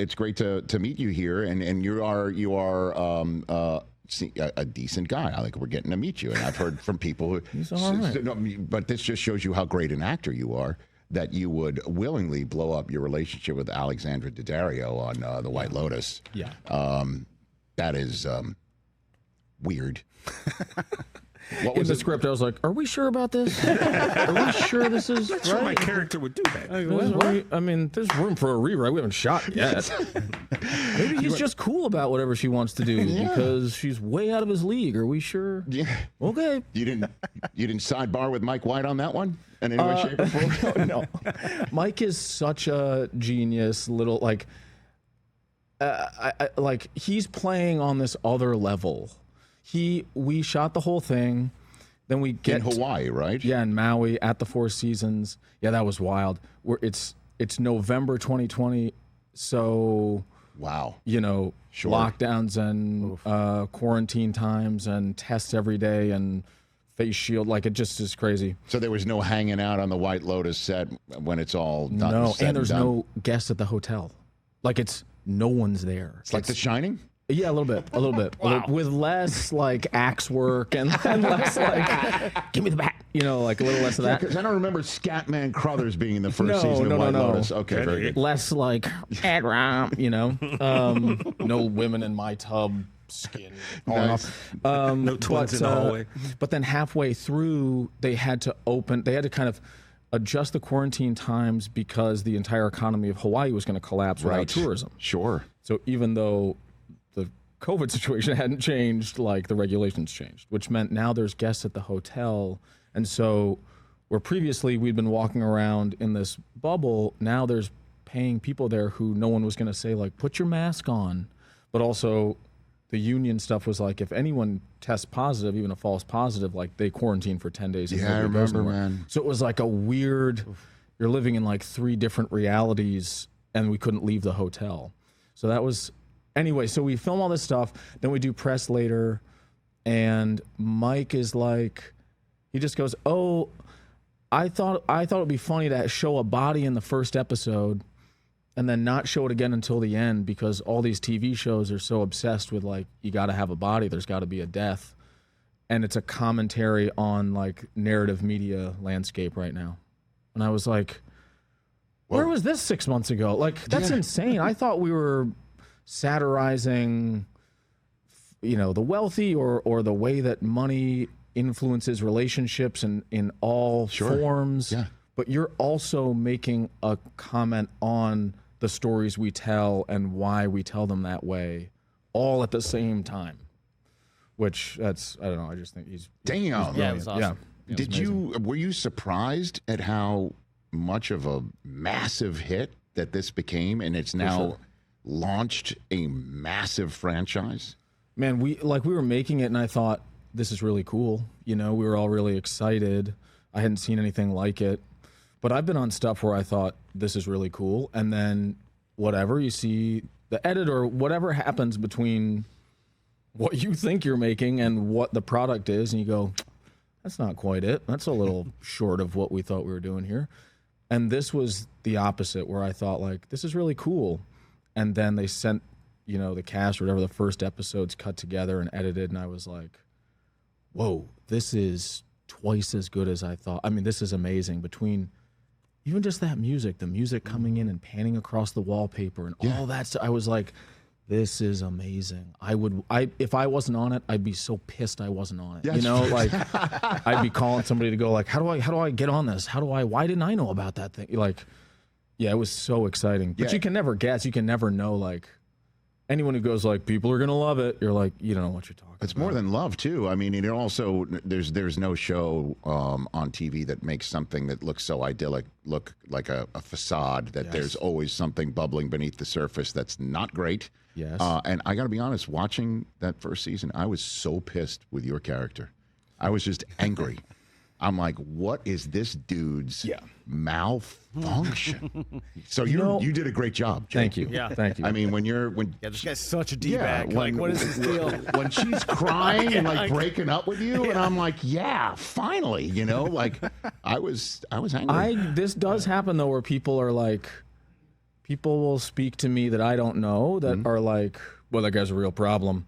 it's great to meet you here, and you are a decent guy. I think we're getting to meet you, and I've heard from people who. He's all right. But this just shows you how great an actor you are, that you would willingly blow up your relationship with Alexandra Daddario on the White Lotus. Yeah. That is weird. What was in the script? I was like, "Are we sure about this? Are we sure this is right?" Sure my character would do that. I mean, there's room for a rewrite. We haven't shot yet. Maybe he's just cool about whatever she wants to do because she's way out of his league. Are we sure? Yeah. Okay. You didn't sidebar with Mike White on that one in any way, shape, or form? No. Mike is such a genius. Little like he's playing on this other level. We shot the whole thing, then we get in Hawaii, right? Yeah, in Maui at the Four Seasons. Yeah, that was wild. It's November 2020, so wow, sure. Lockdowns and quarantine times and tests every day and face shield, like it just is crazy. So there was no hanging out on the White Lotus set when it's all done. No, and there's no guests at the hotel. Like no one's there. It's like The Shining. Yeah, a little bit. Wow. With less like axe work and less like, give me the bat, like a little less of that. Because I don't remember Scatman Crothers being in the first season of White Lotus. Okay, very good. Less like, no women in my tub skin falling off. No twins in the hallway. But then halfway through, they had to kind of adjust the quarantine times because the entire economy of Hawaii was going to collapse without tourism. Sure. So even though the COVID situation hadn't changed, like the regulations changed, which meant now there's guests at the hotel. And so where previously we'd been walking around in this bubble, now there's paying people there who no one was going to say, like, put your mask on. But also the union stuff was like, if anyone tests positive, even a false positive, like they quarantine for 10 days. Yeah, I remember, man. So it was like a weird, you're living in like 3 different realities and we couldn't leave the hotel. So that was, anyway, so we film all this stuff, then we do press later, and Mike is like, he just goes, "Oh, I thought it would be funny to show a body in the first episode and then not show it again until the end because all these TV shows are so obsessed with like, you got to have a body, there's got to be a death." And it's a commentary on like narrative media landscape right now. And I was like, where was this 6 months ago? Like, that's insane. I thought we were satirizing, the wealthy or the way that money influences relationships in all forms. Yeah. But you're also making a comment on the stories we tell and why we tell them that way, all at the same time. Which I don't know. I just think he's damn. Yeah, it's awesome. Yeah. Were you surprised at how much of a massive hit that this became, and it's now launched a massive franchise? Man, we were making it, and I thought, this is really cool. We were all really excited. I hadn't seen anything like it. But I've been on stuff where I thought, this is really cool. And then whatever, you see the edit or whatever happens between what you think you're making and what the product is, and you go, that's not quite it. That's a little short of what we thought we were doing here. And this was the opposite, where I thought, like, this is really cool. And then they sent, the cast or whatever, the first episodes cut together and edited, and I was like, whoa, this is twice as good as I thought. I mean, this is amazing. Between even just that music, the music coming in and panning across the wallpaper and all that stuff, I was like, this is amazing. If I wasn't on it, I'd be so pissed I wasn't on it. Yes. Like I'd be calling somebody to go like, how do I get on this? Why didn't I know about that thing? Like, yeah, it was so exciting. But you can never guess. You can never know, like, anyone who goes like, people are going to love it, you're like, you don't know what you're talking about. It's more than love, too. I mean, it also, there's no show on TV that makes something that looks so idyllic look like a facade, that there's always something bubbling beneath the surface that's not great. Yes. And I got to be honest, watching that first season, I was so pissed with your character. I was just angry. I'm like, what is this dude's malfunction? So you did a great job, Jake. Thank you. Yeah, thank you. I mean, when this guy's such a D-bag. Like, what is his deal? When she's crying and like breaking up with you, and I'm like, yeah, finally, like I was angry. This does happen though, where people people will speak to me that I don't know that are like, well, that guy's a real problem.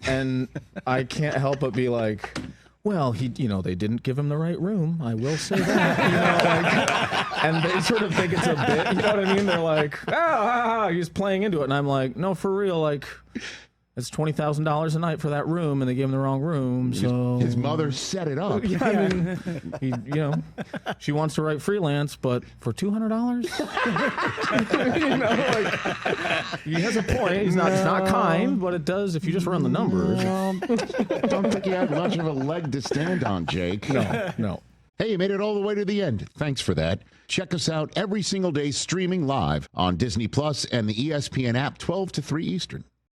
And I can't help but be like, well, they didn't give him the right room. I will say that. And they sort of think it's a bit, you know what I mean? They're like, he's playing into it. And I'm like, no, for real, like, it's $20,000 a night for that room, and they gave him the wrong room. So his mother set it up. Yeah, I mean, she wants to write freelance, but for $200, he has a point. It's not kind, but it does if you just run the numbers. Don't think you have much of a leg to stand on, Jake. No. Hey, you made it all the way to the end. Thanks for that. Check us out every single day streaming live on Disney Plus and the ESPN app 12 to 3 Eastern.